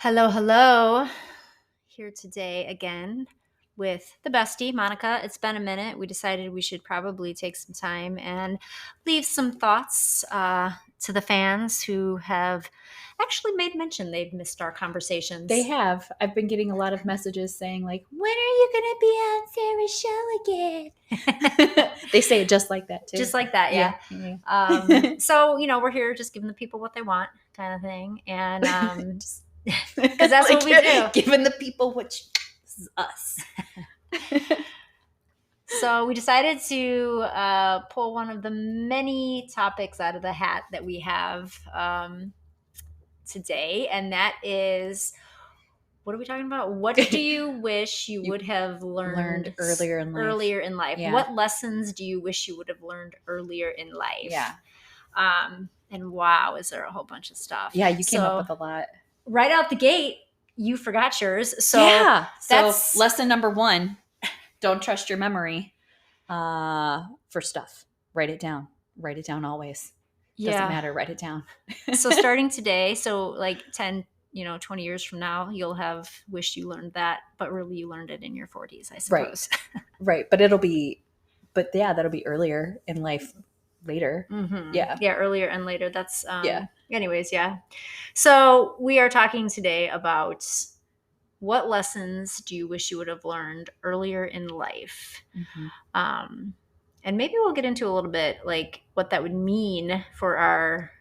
Hello, hello. Here today again with the bestie, Monica. It's been a minute. We decided we should probably take some time and leave some thoughts to the fans who have actually made mention they've missed our conversations. They have. I've been getting a lot of messages saying, like, when are you going to be on Sarah's show again? They say it just like that, too. Just like that, yeah. So, we're here just giving the people what they want kind of thing. And because that's what we do. Giving the people this is us. So we decided to pull one of the many topics out of the hat that we have today, and that is, what are we talking about? What do you wish you would have learned earlier in life? Yeah. What lessons do you wish you would have learned earlier in life? Yeah. And wow, is there a whole bunch of stuff? Yeah, you came up with a lot. Right out the gate, you forgot yours. So yeah. that's so lesson number 1. Don't trust your memory for stuff. Write it down. Write it down always. Doesn't matter. Write it down. So starting today, so like 10, 20 years from now, you'll have wished you learned that, but really you learned it in your 40s, I suppose. Right. But that'll be earlier in life later. Mm-hmm. Yeah. Yeah. Earlier and later. That's, anyways. Yeah. So we are talking today about what lessons do you wish you would have learned earlier in life? Mm-hmm. And maybe we'll get into a little bit like what that would mean for our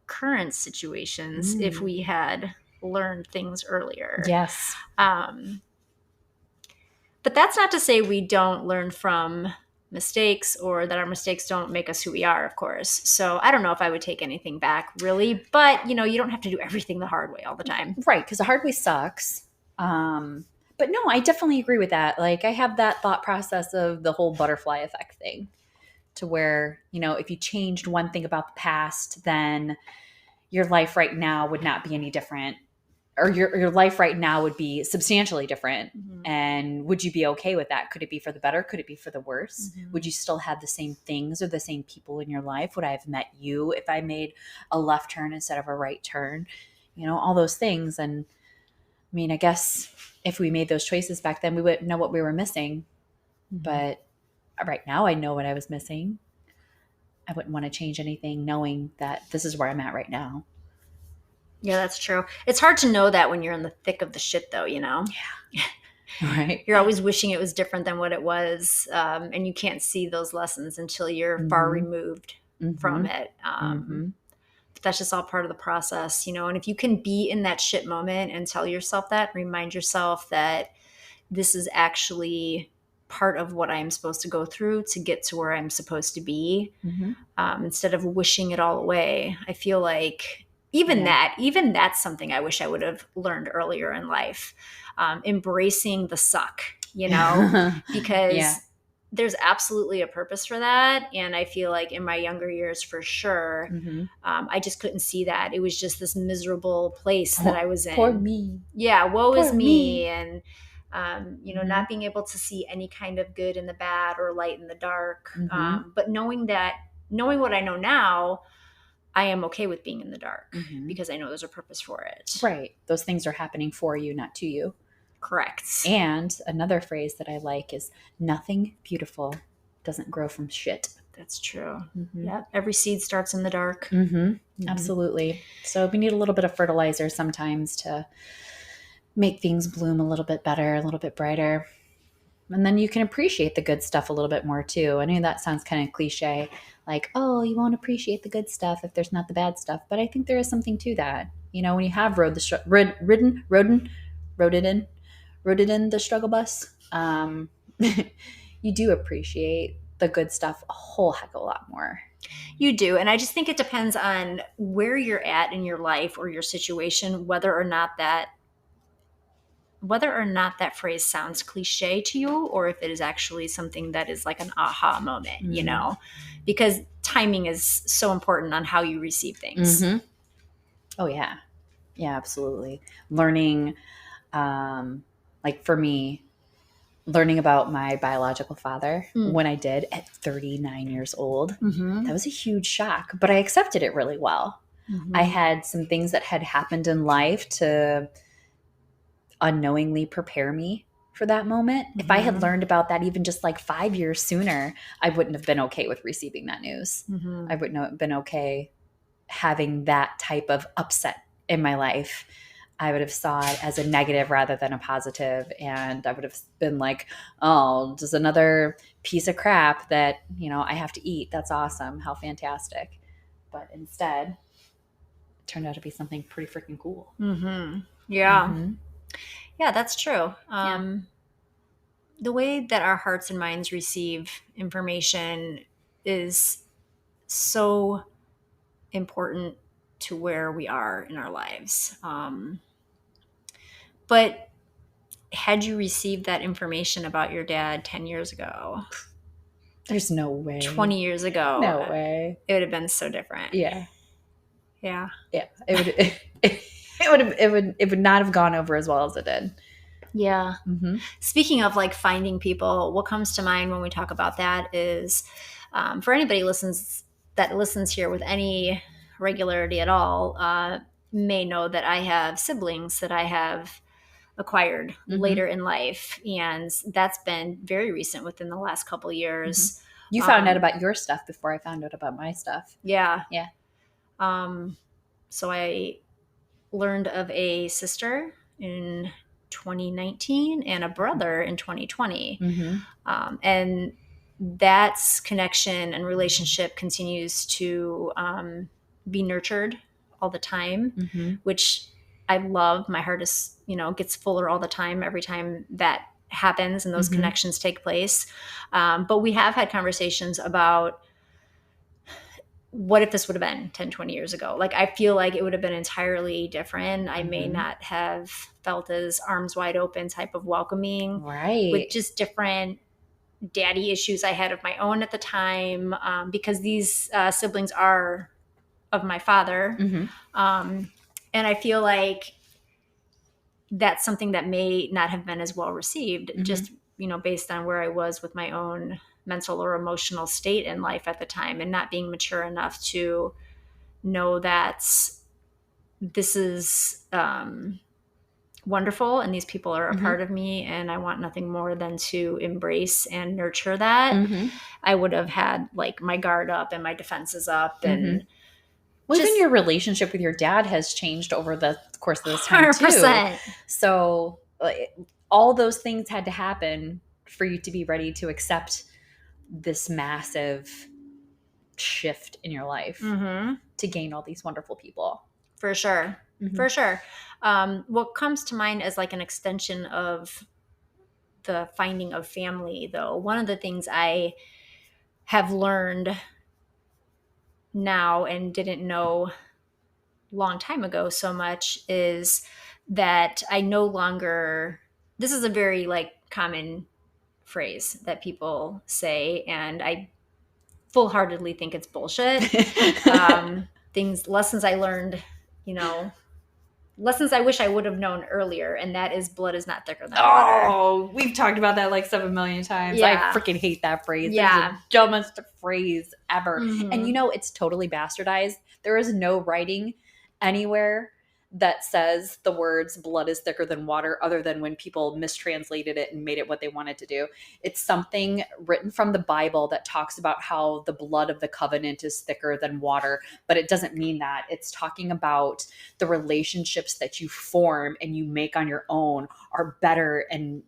current situations if we had learned things earlier. Yes. But that's not to say we don't learn from mistakes or that our mistakes don't make us who we are, of course. So I don't know if I would take anything back really, but you don't have to do everything the hard way all the time. Right. Because the hard way sucks. But no, I definitely agree with that. Like I have that thought process of the whole butterfly effect thing to where, if you changed one thing about the past, then your life right now would not be any different, or your life right now would be substantially different. Mm-hmm. And would you be okay with that? Could it be for the better? Could it be for the worse? Mm-hmm. Would you still have the same things or the same people in your life? Would I have met you if I made a left turn instead of a right turn? All those things. And I mean, I guess if we made those choices back then, we wouldn't know what we were missing. Mm-hmm. But right now I know what I was missing. I wouldn't want to change anything knowing that this is where I'm at right now. Yeah, that's true. It's hard to know that when you're in the thick of the shit though, Yeah. Right. You're always wishing it was different than what it was. And you can't see those lessons until you're far removed from it. But that's just all part of the process, And if you can be in that shit moment and tell yourself that, remind yourself that this is actually part of what I'm supposed to go through to get to where I'm supposed to be, instead of wishing it all away. I feel like even that's something I wish I would have learned earlier in life. Embracing the suck, because there's absolutely a purpose for that. And I feel like in my younger years, for sure, I just couldn't see that. It was just this miserable place that I was in. Poor me. Yeah, woe is me. And, not being able to see any kind of good in the bad or light in the dark. But knowing what I know now, I am okay with being in the dark because I know there's a purpose for it. Right. Those things are happening for you, not to you. Correct. And another phrase that I like is nothing beautiful doesn't grow from shit. That's true. Yeah. Every seed starts in the dark. Absolutely. So we need a little bit of fertilizer sometimes to make things bloom a little bit better, a little bit brighter. And then you can appreciate the good stuff a little bit more too. I know that sounds kind of cliche, like, oh, you won't appreciate the good stuff if there's not the bad stuff. But I think there is something to that. When you have rode it in the struggle bus, you do appreciate the good stuff a whole heck of a lot more. You do. And I just think it depends on where you're at in your life or your situation, whether or not that phrase sounds cliche to you, or if it is actually something that is like an aha moment, because timing is so important on how you receive things. Oh yeah. Yeah, absolutely. Learning, like for me, learning about my biological father when I did at 39 years old, that was a huge shock, but I accepted it really well. I had some things that had happened in life to unknowingly prepare me for that moment. If I had learned about that even just like 5 years sooner, I wouldn't have been okay with receiving that news. I wouldn't have been okay having that type of upset in my life. I would have saw it as a negative rather than a positive, and I would have been like, oh, just another piece of crap that, you know, I have to eat. That's awesome. How fantastic. But instead, it turned out to be something pretty freaking cool. Yeah. Yeah, that's true. The way that our hearts and minds receive information is so important to where we are in our lives. But had you received that information about your dad 10 years ago, There's no way. 20 years ago, No way. it would have been so different. Yeah. Yeah. It would not have gone over as well as it did. Yeah. Speaking of like finding people, what comes to mind when we talk about that is for anybody that listens here with any regularity at all, may know that I have siblings that I have acquired later in life, and that's been very recent within the last couple years. You found out about your stuff before I found out about my stuff. Yeah. Yeah. So I learned of a sister in 2019 and a brother in 2020. And that's connection and relationship continues to be nurtured all the time, which I love. My heart is, gets fuller all the time every time that happens and those connections take place. But we have had conversations about what if this would have been 10, 20 years ago? Like, I feel like it would have been entirely different. I may not have felt as arms wide open type of welcoming, with just different daddy issues I had of my own at the time, because these siblings are of my father. And I feel like that's something that may not have been as well received, just, based on where I was with my own mental or emotional state in life at the time, and not being mature enough to know that this is wonderful and these people are a part of me and I want nothing more than to embrace and nurture that. I would have had like my guard up and my defenses up. And even your relationship with your dad has changed over the course of this time 100%. Too. So all those things had to happen for you to be ready to accept this massive shift in your life, to gain all these wonderful people. For sure. For sure. What comes to mind as like an extension of the finding of family, though, one of the things I have learned now and didn't know long time ago so much is that I no longer, this is a very like common phrase that people say, and I full-heartedly think it's bullshit. Lessons I learned, lessons I wish I would have known earlier, and that is blood is not thicker than water. Oh, we've talked about that like 7 million times. Yeah. I freaking hate that phrase. Yeah. It's the dumbest phrase ever. And it's totally bastardized. There is no writing anywhere that says the words blood is thicker than water, other than when people mistranslated it and made it what they wanted to do. It's something written from the Bible that talks about how the blood of the covenant is thicker than water, but it doesn't mean that. It's talking about the relationships that you form and you make on your own are better and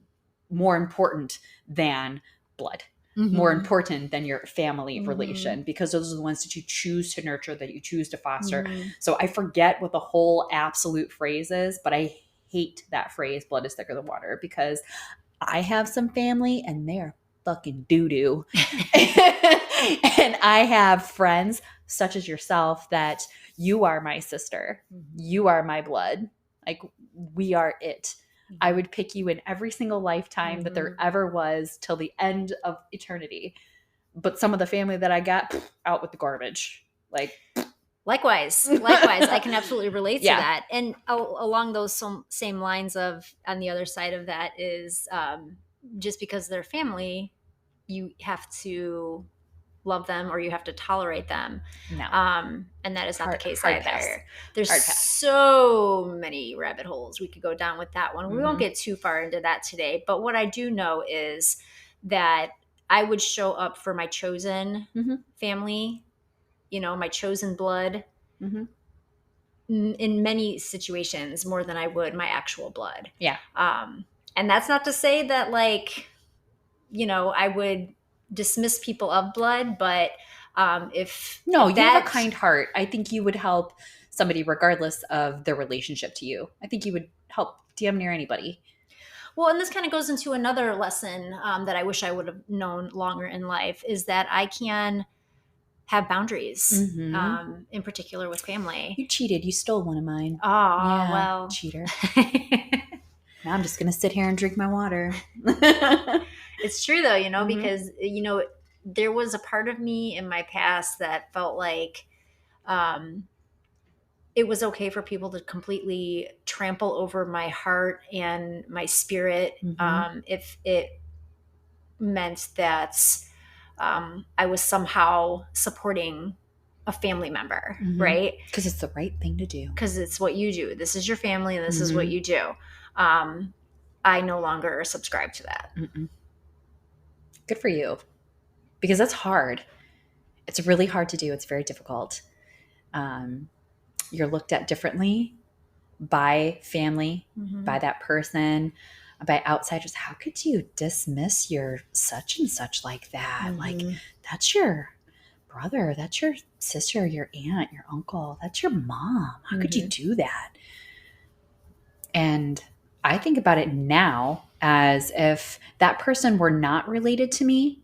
more important than blood. More important than your family relation, because those are the ones that you choose to nurture, that you choose to foster. So I forget what the whole absolute phrase is, but I hate that phrase, blood is thicker than water, because I have some family and they're fucking doo-doo. And I have friends such as yourself that you are my sister. You are my blood. Like, we are it. I would pick you in every single lifetime that there ever was till the end of eternity. But some of the family that I got, out with the garbage. Likewise, I can absolutely relate to that. And along those same lines of, on the other side of that is, just because they're family, you have to love them or you have to tolerate them. No. And that is not the case hard either. pass. There's Hard pass. so many rabbit holes we could go down with that one. We won't Mhm. get too far into that today. But what I do know is that I would show up for my chosen Mhm. family, you know, my chosen blood, Mhm. in many situations more than I would my actual blood. Yeah. And that's not to say that, like, you know, I would dismiss people of blood, but if No, you have a that, kind heart. I think you would help somebody regardless of their relationship to you. I think you would help damn near anybody. well, and this kind of goes into another lesson that I wish I would have known longer in life, is that I can have boundaries, Mhm. in particular with family. You cheated. You stole one of mine. Oh, Yeah, well. cheater. Now I'm just going to sit here and drink my water. It's true though, you know, Mhm. because, you know, there was a part of me in my past that felt like um, it was okay for people to completely trample over my heart and my spirit, Mhm. if it meant that I was somehow supporting a family member, Mhm. right? Because it's the right thing to do. Because it's what you do. This is your family, and this is what Mhm. you do. Um, I no longer subscribe to that. Mm-mm. Good for you. Because that's hard. It's really hard to do. It's very difficult. Um, you're looked at differently by family, Mm-hmm. by that person, by outsiders. How could you dismiss your such and such like that? Mm-hmm. Like, that's your brother, that's your sister, your aunt, your uncle, that's your mom. How could you do that? And I think about it now as if that person were not related to me.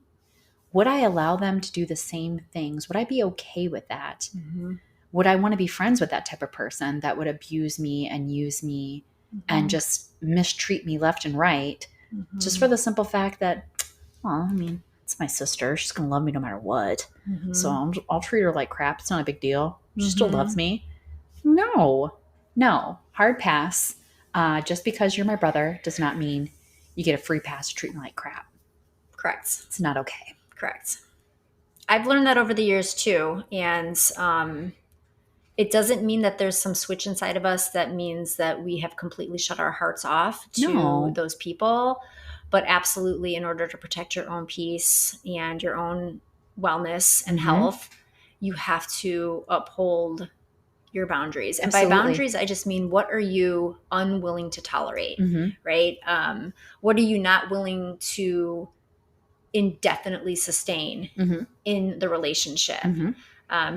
Would I allow them to do the same things? Would I be okay with that? Mm-hmm. Would I want to be friends with that type of person that would abuse me and use me and just mistreat me left and right, just for the simple fact that, well, I mean, it's my sister. She's going to love me no matter what. Mm-hmm. So I'll treat her like crap. It's not a big deal. She still loves me. No, hard pass. Just because you're my brother does not mean you get a free pass to treat me like crap. Correct. It's not okay. Correct. I've learned that over the years too. And it doesn't mean that there's some switch inside of us that means that we have completely shut our hearts off to those people. But absolutely, in order to protect your own peace and your own wellness and health, you have to uphold your boundaries. And Absolutely. by boundaries, I just mean, what are you unwilling to tolerate, right? What are you not willing to indefinitely sustain in the relationship?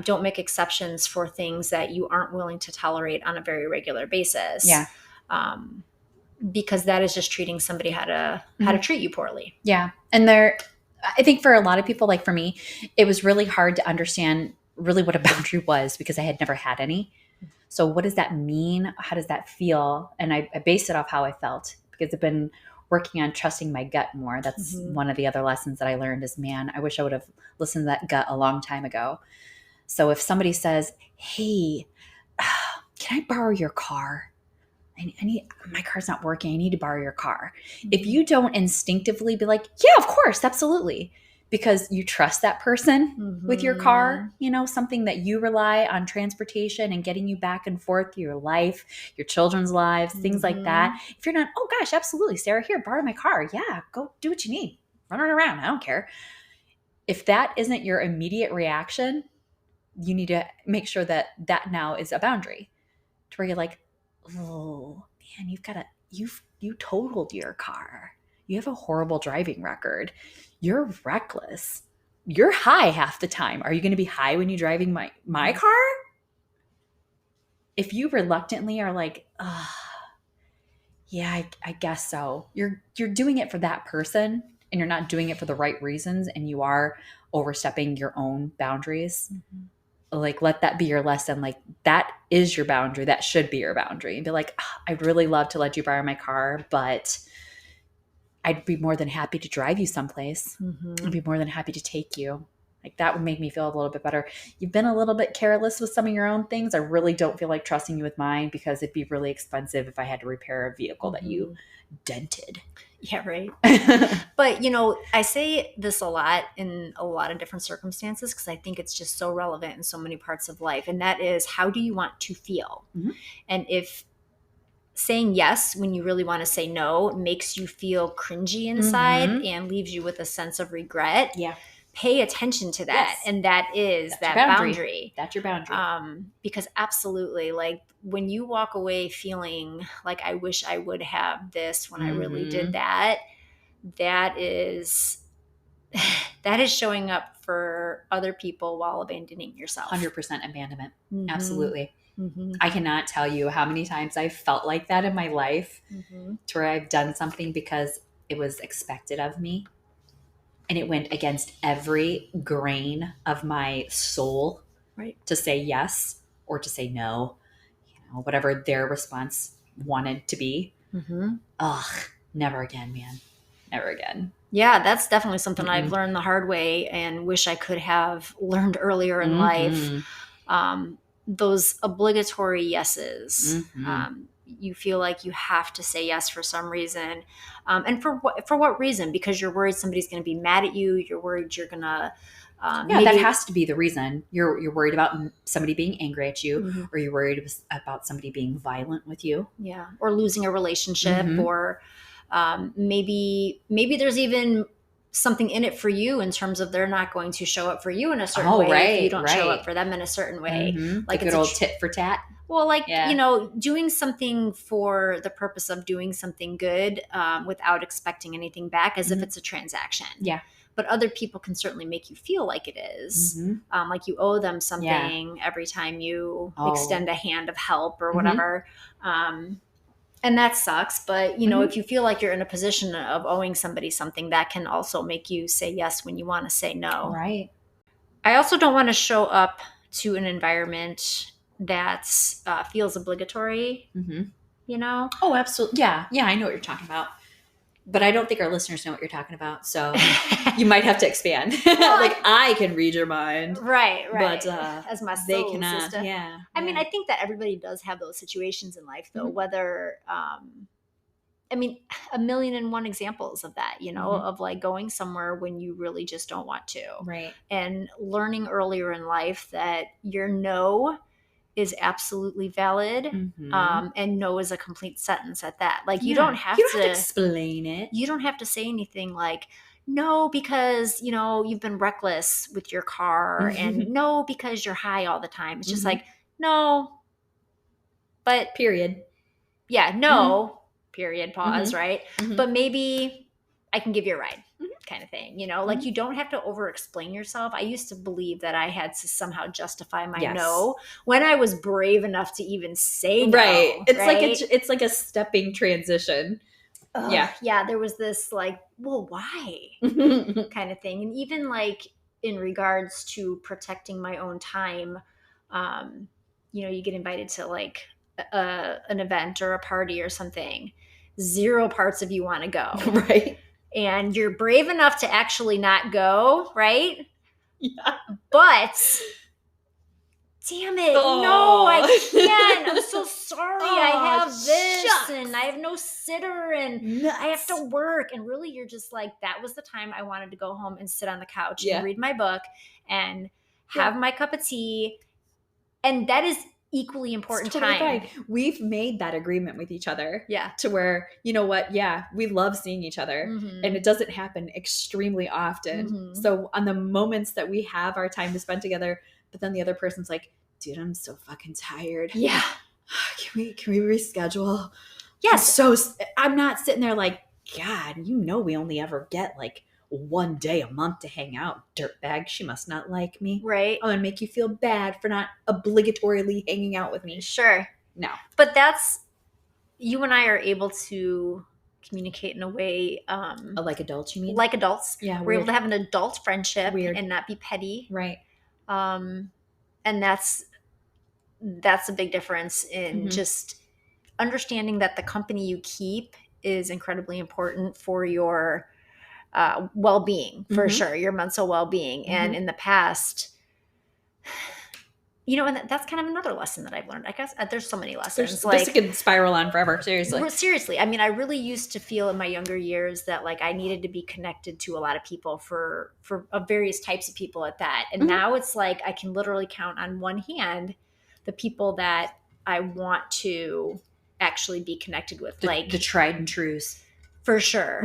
Don't make exceptions for things that you aren't willing to tolerate on a very regular basis. Yeah. Because that is just treating somebody how to treat you poorly. Yeah. And I think for a lot of people, like for me, it was really hard to understand really what a boundary was because I had never had any. So what does that mean? How does that feel? And I based it off how I felt because I've been working on trusting my gut more. That's one of the other lessons that I learned is, man, I wish I would have listened to that gut a long time ago. So if somebody says, hey, can I borrow your car? I need, my car's not working. I need to borrow your car. If you don't instinctively be like, yeah, of course, absolutely. Because you trust that person with your car, you know, something that you rely on transportation and getting you back and forth through your life, your children's lives, things like that. If you're not, oh gosh, absolutely, Sarah, here, borrow my car. Yeah, go do what you need. Run it around. I don't care. If that isn't your immediate reaction, you need to make sure that that now is a boundary to where you're like, oh man, you totaled your car. You have a horrible driving record. You're reckless. You're high half the time. Are you going to be high when you're driving my car? If you reluctantly are like, yeah, I guess so. You're doing it for that person and you're not doing it for the right reasons and you are overstepping your own boundaries. Like, let that be your lesson. Like, that is your boundary. That should be your boundary. And be like, I'd really love to let you borrow my car, but I'd be more than happy to drive you someplace. I'd be more than happy to take you. Like that would make me feel a little bit better. You've been a little bit careless with some of your own things. I really don't feel like trusting you with mine because it'd be really expensive if I had to repair a vehicle that you dented. Yeah, right. But, I say this a lot in a lot of different circumstances because I think it's just so relevant in so many parts of life. And that is, how do you want to feel? And if saying yes when you really want to say no makes you feel cringy inside and leaves you with a sense of regret, pay attention to that. Yes. And that is That's that your boundary. That's your boundary. Because absolutely, like when you walk away feeling like I wish I would have this when I really did that, that is showing up for other people while abandoning yourself. 100% abandonment. Absolutely. I cannot tell you how many times I felt like that in my life to where I've done something because it was expected of me and it went against every grain of my soul to say yes or to say no, whatever their response wanted to be. Ugh, never again, man. Never again. Yeah, that's definitely something I've learned the hard way and wish I could have learned earlier in life. Those obligatory yeses. You feel like you have to say yes for some reason. And for what reason? Because you're worried somebody's going to be mad at you. You're worried you're going to... that has to be the reason. You're worried about somebody being angry at you, or you're worried about somebody being violent with you. Yeah, or losing a relationship, or maybe there's even something in it for you in terms of they're not going to show up for you in a certain way if you don't show up for them in a certain way. Like a good old tit for tat. Well, doing something for the purpose of doing something good without expecting anything back, as if it's a transaction. Yeah. But other people can certainly make you feel like it is. Like you owe them something every time you extend a hand of help or whatever. And that sucks. But, if you feel like you're in a position of owing somebody something, that can also make you say yes when you want to say no. Right. I also don't want to show up to an environment that feels obligatory, Oh, absolutely. Yeah. Yeah, I know what you're talking about. But I don't think our listeners know what you're talking about. So you might have to expand. Well, I can read your mind. Right. But as my soul they cannot. Sister. Yeah. I mean, I think that everybody does have those situations in life, though, whether, a million and one examples of that, of like going somewhere when you really just don't want to. Right. And learning earlier in life that your no is absolutely valid. And no is a complete sentence at that. Like you don't have to explain it. You don't have to say anything like no because you've been reckless with your car and no because you're high all the time. It's just like no, but period. Yeah, no, period, pause, right? But maybe I can give you a ride. Kind of thing, like you don't have to over explain yourself. I used to believe that I had to somehow justify my no when I was brave enough to even say no. Right. It's like a stepping transition. Yeah. There was this like, well, why kind of thing. And even like in regards to protecting my own time, you get invited to like an event or a party or something. 0 parts of you want to go. Right. And you're brave enough to actually not go, right? Yeah. But damn it, no, I can't. I'm so sorry. I have this and I have no sitter and I have to work. And really, you're just like, that was the time I wanted to go home and sit on the couch and read my book and have my cup of tea. And that is equally important totally time. Fine. We've made that agreement with each other. Yeah. To where, you know what? Yeah, we love seeing each other. And it doesn't happen extremely often. So on the moments that we have our time to spend together, but then the other person's like, dude, I'm so fucking tired. Yeah. Can we reschedule? Yes. I'm not sitting there like, God, we only ever get like 1 day a month to hang out. Dirtbag, she must not like me. Right. I'm going to make you feel bad for not obligatorily hanging out with me. Sure. No. But you and I are able to communicate in a way. Like adults, you mean? Like adults. Yeah. We're able to have an adult friendship and not be petty. Right. And that's a big difference in just understanding that the company you keep is incredibly important for your well-being, for sure, your mental well-being. And in the past, and that's kind of another lesson that I've learned. I guess there's so many lessons. This could spiral on forever. Seriously. Seriously. I mean, I really used to feel in my younger years that like I needed to be connected to a lot of people for various types of people at that. And now it's like I can literally count on one hand the people that I want to actually be connected with, like the tried and trues, for sure.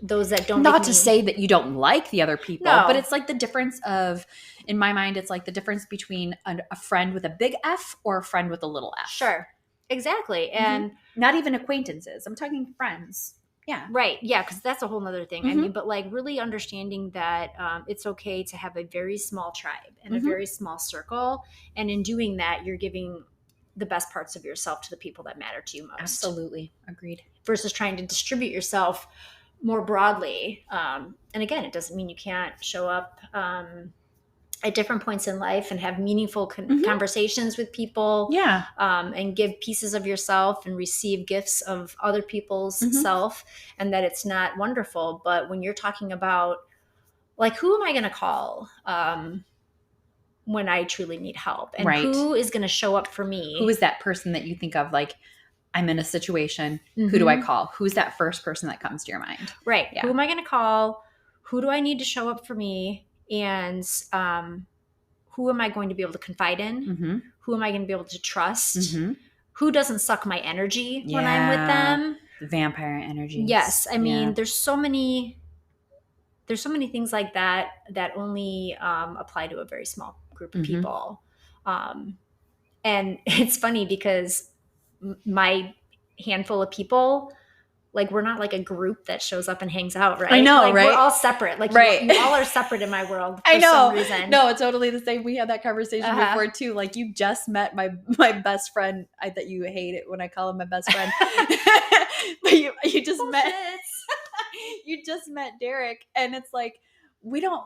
Those that don't, not to say that you don't like the other people, but it's like the difference of, in my mind, it's like the difference between a friend with a big F or a friend with a little f. Sure, exactly. And not even acquaintances, I'm talking friends. Yeah, right. Yeah, because that's a whole nother thing. I mean, but like really understanding that it's okay to have a very small tribe and a very small circle, and in doing that you're giving the best parts of yourself to the people that matter to you most. Absolutely. Agreed. Versus trying to distribute yourself more broadly. And again, it doesn't mean you can't show up at different points in life and have meaningful conversations with people. Yeah. And give pieces of yourself and receive gifts of other people's self, and that it's not wonderful. But when you're talking about like, who am I going to call when I truly need help? And who is going to show up for me? Who is that person that you think of, like, I'm in a situation, who do I call? Who's that first person that comes to your mind? Right. Yeah. Who am I going to call? Who do I need to show up for me? And who am I going to be able to confide in? Who am I going to be able to trust? Who doesn't suck my energy when I'm with them? The vampire energy. Yes. I mean, there's so many things like that only apply to a very small group of people. And it's funny because my handful of people, like, we're not like a group that shows up and hangs out, right? I know, like, right? We're all separate. Like, you all are separate in my world for some reason. No, it's totally the same. We had that conversation before too. Like, you just met my best friend. That you hate it when I call him my best friend. But you just met you just met Derek, and it's like, we don't,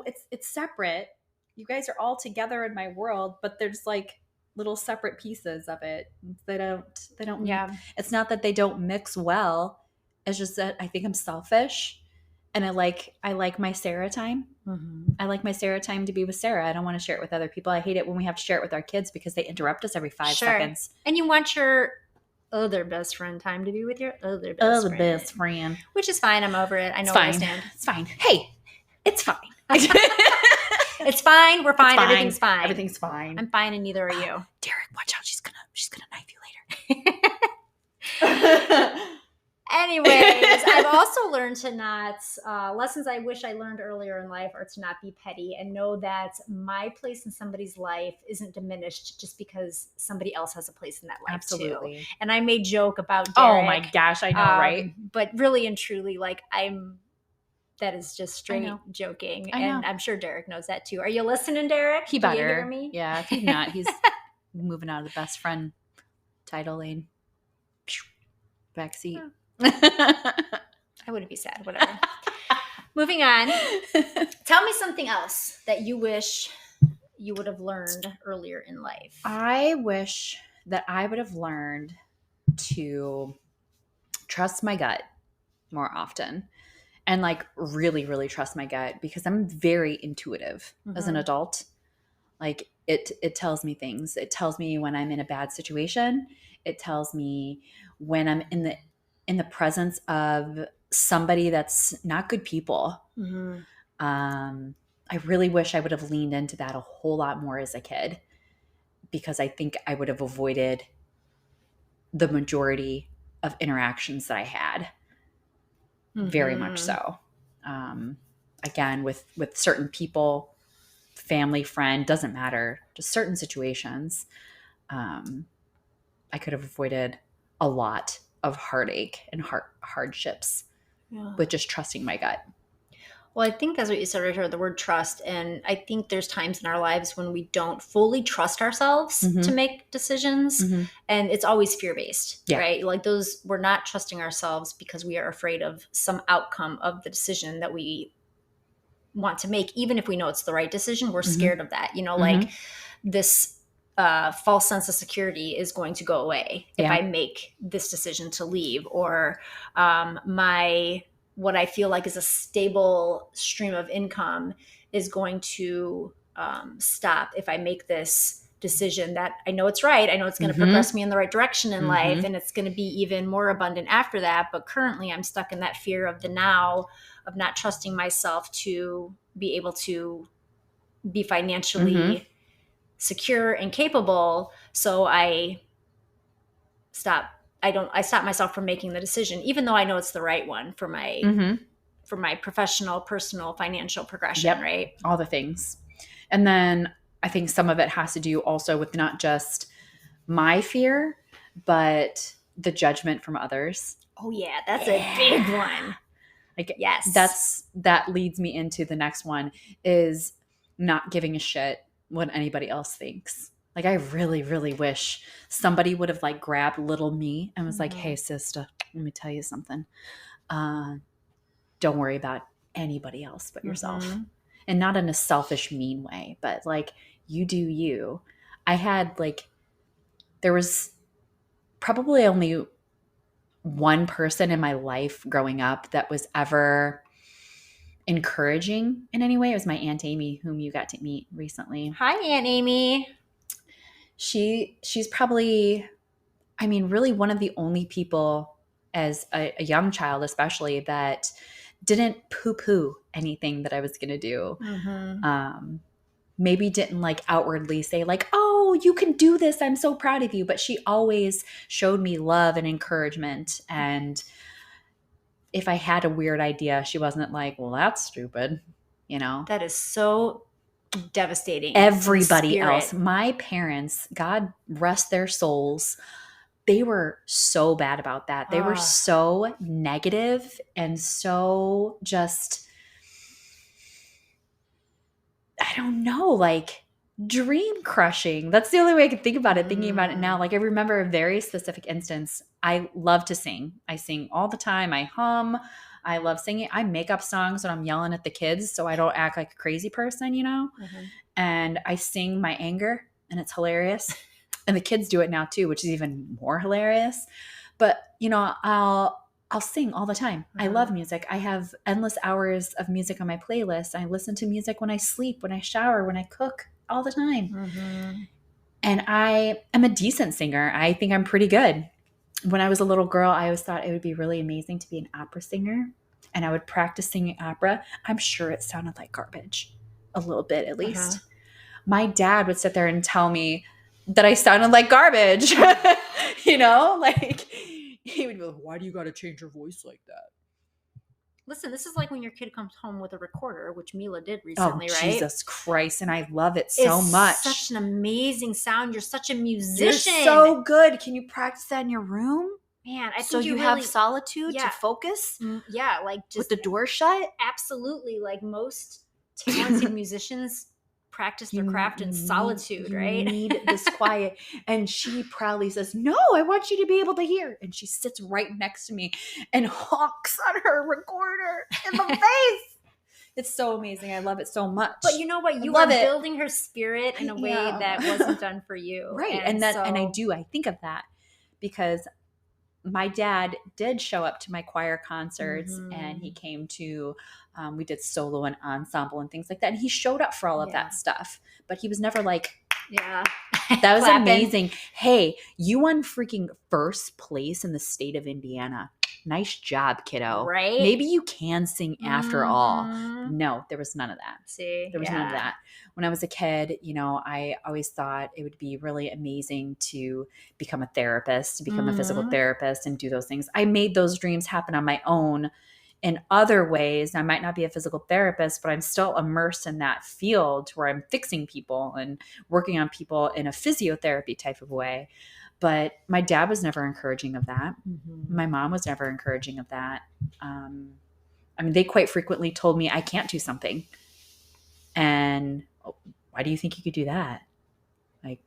it's separate. You guys are all together in my world, but there's like little separate pieces of it. They don't. Yeah. It's not that they don't mix well. It's just that I think I'm selfish, and I like my Sarah time. I like my Sarah time to be with Sarah. I don't want to share it with other people. I hate it when we have to share it with our kids because they interrupt us every 5 seconds. And you want your other best friend time to be with your other best friend. Which is fine. I'm over it. I know where I stand. It's fine. Hey, it's fine. It's fine. We're fine. Everything's fine. Everything's fine. I'm fine, and neither are you. Derek, watch out. She's gonna knife you later. Anyways, I've also learned to not, lessons I wish I learned earlier in life are to not be petty and know that my place in somebody's life isn't diminished just because somebody else has a place in that life. Absolutely. Too. And I may joke about Derek. Oh my gosh, I know, right? But really and truly, like, that is just straight joking. And I'm sure Derek knows that too. Are you listening, Derek? He better. Do you hear me? Yeah, if he's not, he's moving out of the best friend title lane. Backseat. I wouldn't be sad. Whatever. Moving on. Tell me something else that you wish you would have learned earlier in life. I wish that I would have learned to trust my gut more often. And like really, really trust my gut, because I'm very intuitive as an adult. Like it tells me things. It tells me when I'm in a bad situation. It tells me when I'm in the presence of somebody that's not good people. I really wish I would have leaned into that a whole lot more as a kid, because I think I would have avoided the majority of interactions that I had. Very much so. Again, with certain people, family, friend, doesn't matter, just certain situations, I could have avoided a lot of heartache and hardships with just trusting my gut. Well, I think that's what you said right here, the word trust. And I think there's times in our lives when we don't fully trust ourselves to make decisions. And it's always fear-based, right? Like we're not trusting ourselves because we are afraid of some outcome of the decision that we want to make. Even if we know it's the right decision, we're scared of that. Like this false sense of security is going to go away if I make this decision to leave, or my what I feel like is a stable stream of income is going to stop if I make this decision that I know it's right. I know it's going to progress me in the right direction in life, and it's going to be even more abundant after that. But currently I'm stuck in that fear of the now, of not trusting myself to be able to be financially secure and capable. So I stop myself from making the decision, even though I know it's the right one for my professional, personal, financial progression, right? All the things. And then I think some of it has to do also with not just my fear, but the judgment from others. Oh yeah, that's a big one. Like, yes, that leads me into the next one, is not giving a shit what anybody else thinks. Like, I really, really wish somebody would have like grabbed little me and was like, hey, sister, let me tell you something. Don't worry about anybody else but yourself. And not in a selfish, mean way, but like, you do you. I had like, there was probably only one person in my life growing up that was ever encouraging in any way. It was my Aunt Amy, whom you got to meet recently. Hi, Aunt Amy. She's probably, I mean, really one of the only people as a young child, especially, that didn't poo-poo anything that I was going to do. Maybe didn't like outwardly say like, oh, you can do this, I'm so proud of you. But she always showed me love and encouragement. And if I had a weird idea, she wasn't like, well, that's stupid. You know, that is so devastating. Everybody else, my parents, God rest their souls, they were so bad about that. They were so negative and so just, I don't know, like dream crushing. That's the only way I could think about it, thinking about it now. Like, I remember a very specific instance. I love to sing. I sing all the time. I hum. I love singing. I make up songs when I'm yelling at the kids so I don't act like a crazy person, you know? And I sing my anger, and it's hilarious. And the kids do it now too, which is even more hilarious. But, you know, I'll sing all the time. I love music. I have endless hours of music on my playlist. I listen to music when I sleep, when I shower, when I cook, all the time. And I am a decent singer. I think I'm pretty good. When I was a little girl, I always thought it would be really amazing to be an opera singer. And I would practice singing opera. I'm sure it sounded like garbage, a little bit at least. My dad would sit there and tell me that I sounded like garbage. You know, like he would be like, why do you got to change your voice like that? Listen, this is like when your kid comes home with a recorder, which Mila did recently, right? Jesus Christ. And I love it so much. Such an amazing sound. You're such a musician. You're so good. Can you practice that in your room? Man, I think so you really have solitude to focus? Yeah, like just with the door shut? Absolutely. Like most talented musicians practice their craft in solitude, right? You need this quiet. And she proudly says, no, I want you to be able to hear. And she sits right next to me and honks on her recorder in the face. It's so amazing. I love it so much. But you know what? You are building her spirit in a way that wasn't done for you. Right. And I think of that because my dad did show up to my choir concerts and he came to, we did solo and ensemble and things like that. And he showed up for all of that stuff, but he was never like, that was amazing. Hey, you won freaking first place in the state of Indiana. Nice job, kiddo. Right? Maybe you can sing after all. No, there was none of that. There was none of that. When I was a kid, you know, I always thought it would be really amazing to become a therapist, to become a physical therapist and do those things. I made those dreams happen on my own in other ways. I might not be a physical therapist, but I'm still immersed in that field where I'm fixing people and working on people in a physiotherapy type of way. But my dad was never encouraging of that. My mom was never encouraging of that. I mean, they quite frequently told me I can't do something. And why do you think you could do that? Like,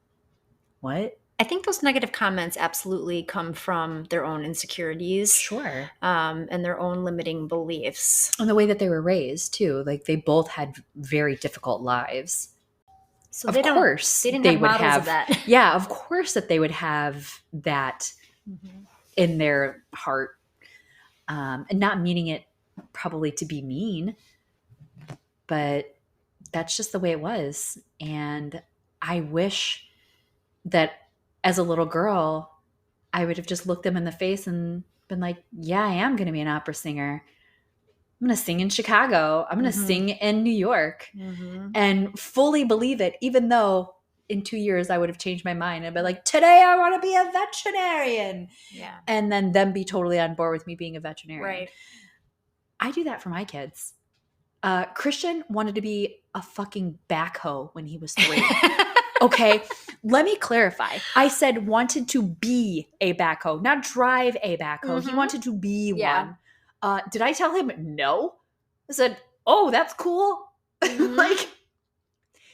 what? I think those negative comments absolutely come from their own insecurities. Sure. And their own limiting beliefs. And the way that they were raised, too. Like, they both had very difficult lives. So of course, they didn't have models of that. Yeah, of course that they would have that in their heart, and not meaning it probably to be mean, but that's just the way it was. And I wish that as a little girl, I would have just looked them in the face and been like, yeah, I am going to be an opera singer. I'm going to sing in Chicago. I'm going to sing in New York, and fully believe it, even though in 2 years I would have changed my mind and be like, today I want to be a veterinarian. Yeah. And then them be totally on board with me being a veterinarian. Right. I do that for my kids. Christian wanted to be a fucking backhoe when he was 3. Okay, let me clarify. I said wanted to be a backhoe, not drive a backhoe. He wanted to be one. Did I tell him no? I said, oh, that's cool. Like,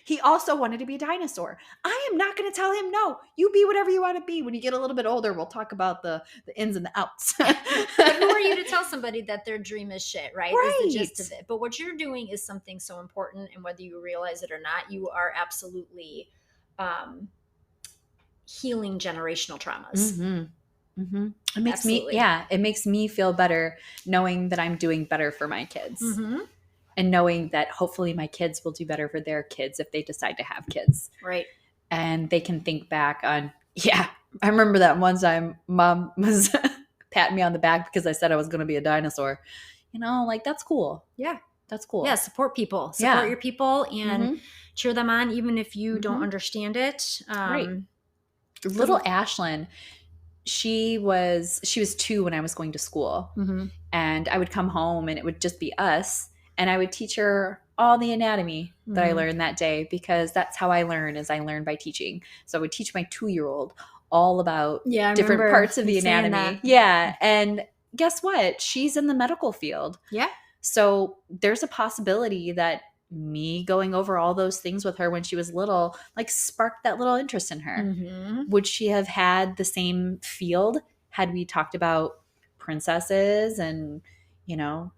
he also wanted to be a dinosaur. I am not going to tell him no. You be whatever you want to be. When you get a little bit older, we'll talk about the ins and the outs. But who are you to tell somebody that their dream is shit, right? Is the gist of it. But what you're doing is something so important, and whether you realize it or not, you are absolutely healing generational traumas. It makes it makes me feel better knowing that I'm doing better for my kids. And knowing that hopefully my kids will do better for their kids if they decide to have kids. Right. And they can think back on, I remember that one time Mom was patting me on the back because I said I was going to be a dinosaur. Like, that's cool. Yeah. That's cool. Yeah. Support people. Support your people and cheer them on, even if you don't understand it. Right. Little Ashlyn, she was 2 when I was going to school. And I would come home and it would just be us. And I would teach her all the anatomy that I learned that day, because that's how I learn, is I learn by teaching. So I would teach my 2-year-old all about different parts of the anatomy. Yeah. And guess what? She's in the medical field. Yeah. So there's a possibility that me going over all those things with her when she was little, like, sparked that little interest in her. Would she have had the same field had we talked about princesses and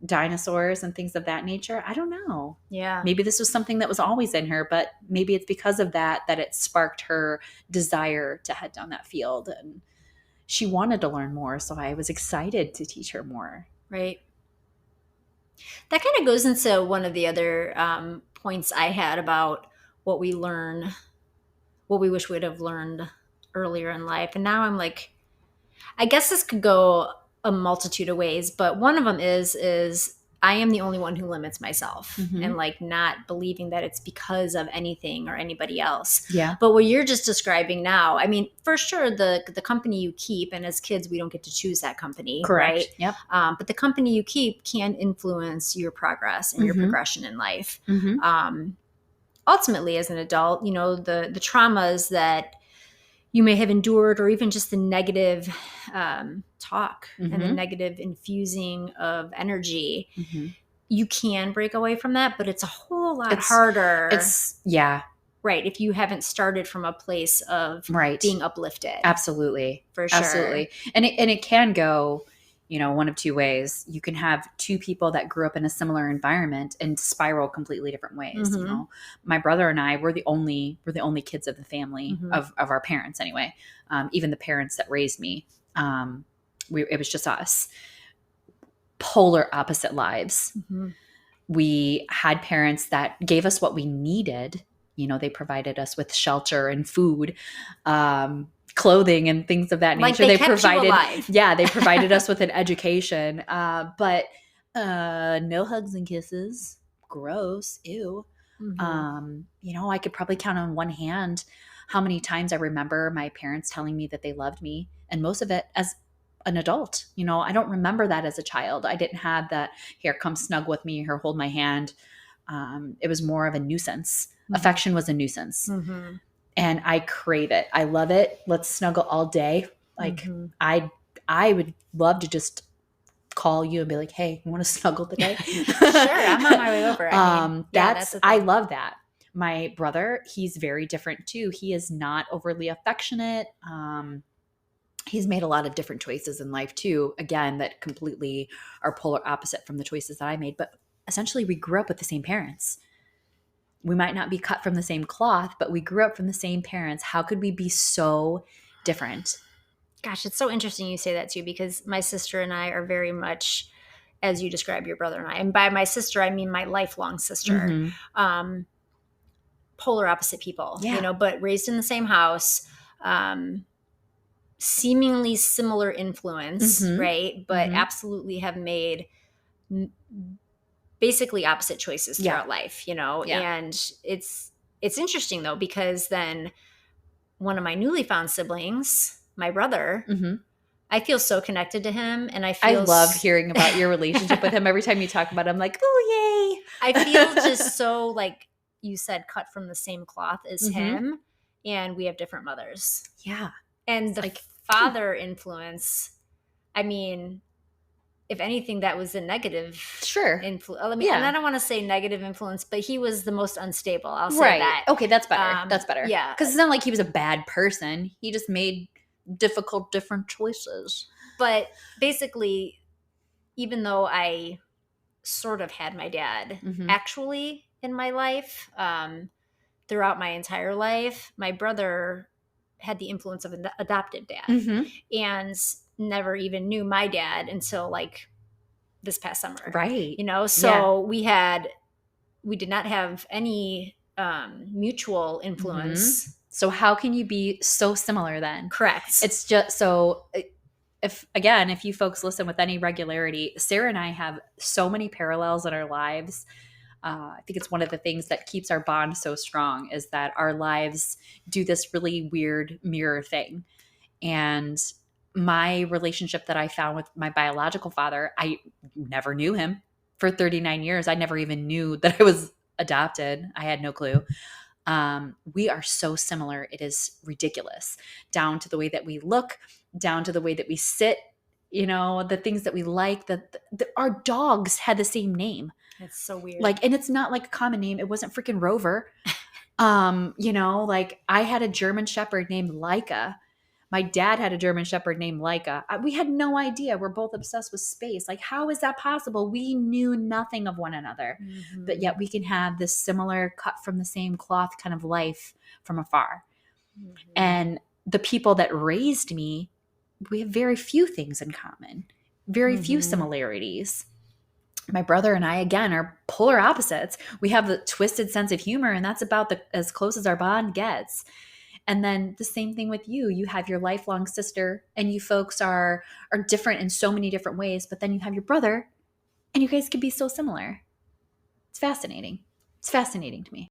dinosaurs and things of that nature? I don't know. Yeah. Maybe this was something that was always in her, but maybe it's because of that it sparked her desire to head down that field. And she wanted to learn more. So I was excited to teach her more. Right. That kind of goes into one of the other points I had about what we learn, what we wish we'd have learned earlier in life. And now I'm like, I guess this could go a multitude of ways, but one of them is I am the only one who limits myself, and like not believing that it's because of anything or anybody else. Yeah. But what you're just describing now, I mean, for sure, the company you keep, and as kids, we don't get to choose that company. Correct. Right? Yep. But the company you keep can influence your progress and your progression in life. Ultimately, as an adult, the traumas that you may have endured, or even just the negative talk and the negative infusing of energy, you can break away from that, but it's a whole lot harder. Right. If you haven't started from a place of being uplifted. Absolutely. For sure. Absolutely. And it can go, one of two ways. You can have 2 people that grew up in a similar environment and spiral completely different ways. My brother and I were the only kids of the family, of our parents anyway. Even the parents that raised me, it was just us. Polar opposite lives. We had parents that gave us what we needed. They provided us with shelter and food, clothing and things of that nature. They provided, they provided us with an education, but no hugs and kisses. Gross. Ew. I could probably count on one hand how many times I remember my parents telling me that they loved me, and most of it as an adult. I don't remember that as a child. I didn't have that, here, come snug with me, here, hold my hand. It was more of a nuisance. Affection was a nuisance. And I crave it. I love it. Let's snuggle all day. Like, I would love to just call you and be like, hey, you want to snuggle today? Sure, I'm on my way over. I love that. My brother, he's very different too. He is not overly affectionate. He's made a lot of different choices in life too, again, that completely are polar opposite from the choices that I made. But essentially, we grew up with the same parents. We might not be cut from the same cloth, but we grew up from the same parents. How could we be so different? Gosh, it's so interesting you say that too, because my sister and I are very much as you describe your brother and I. And by my sister, I mean my lifelong sister. Polar opposite people, but raised in the same house, seemingly similar influence, right? But absolutely have made basically opposite choices throughout life, and it's interesting though, because then one of my newly found siblings, my brother, I feel so connected to him, and I love hearing about your relationship with him. Every time you talk about him, I'm like, oh, yay. I feel just so, like you said, cut from the same cloth as him, and we have different mothers. Yeah. And the father influence, I mean, if anything, that was a negative influence. I mean, and I don't want to say negative influence, but he was the most unstable. I'll say that. Okay, that's better. That's better. Yeah. Because it's not like he was a bad person. He just made different choices. But basically, even though I sort of had my dad actually in my life, throughout my entire life, my brother had the influence of an adopted dad and never even knew my dad until like this past summer. Right. So we did not have any mutual influence. So how can you be so similar then? Correct. It's just so if you folks listen with any regularity, Sarah and I have so many parallels in our lives. I think it's one of the things that keeps our bond so strong is that our lives do this really weird mirror thing. And my relationship that I found with my biological father, I never knew him for 39 years. I never even knew that I was adopted. I had no clue. We are so similar. It is ridiculous, down to the way that we look, down to the way that we sit, the things that we like, our dogs had the same name. It's so weird. And it's not like a common name. It wasn't freaking Rover. I had a German Shepherd named Laika. My dad had a German Shepherd named Laika. We had no idea. We're both obsessed with space. Like, how is that possible? We knew nothing of one another, but yet we can have this similar cut from the same cloth kind of life from afar. And the people that raised me, we have very few things in common, very few similarities. My brother and I, again, are polar opposites. We have the twisted sense of humor, and that's about as close as our bond gets. And then the same thing with you. You have your lifelong sister, and you folks are different in so many different ways. But then you have your brother, and you guys can be so similar. It's fascinating. It's fascinating to me.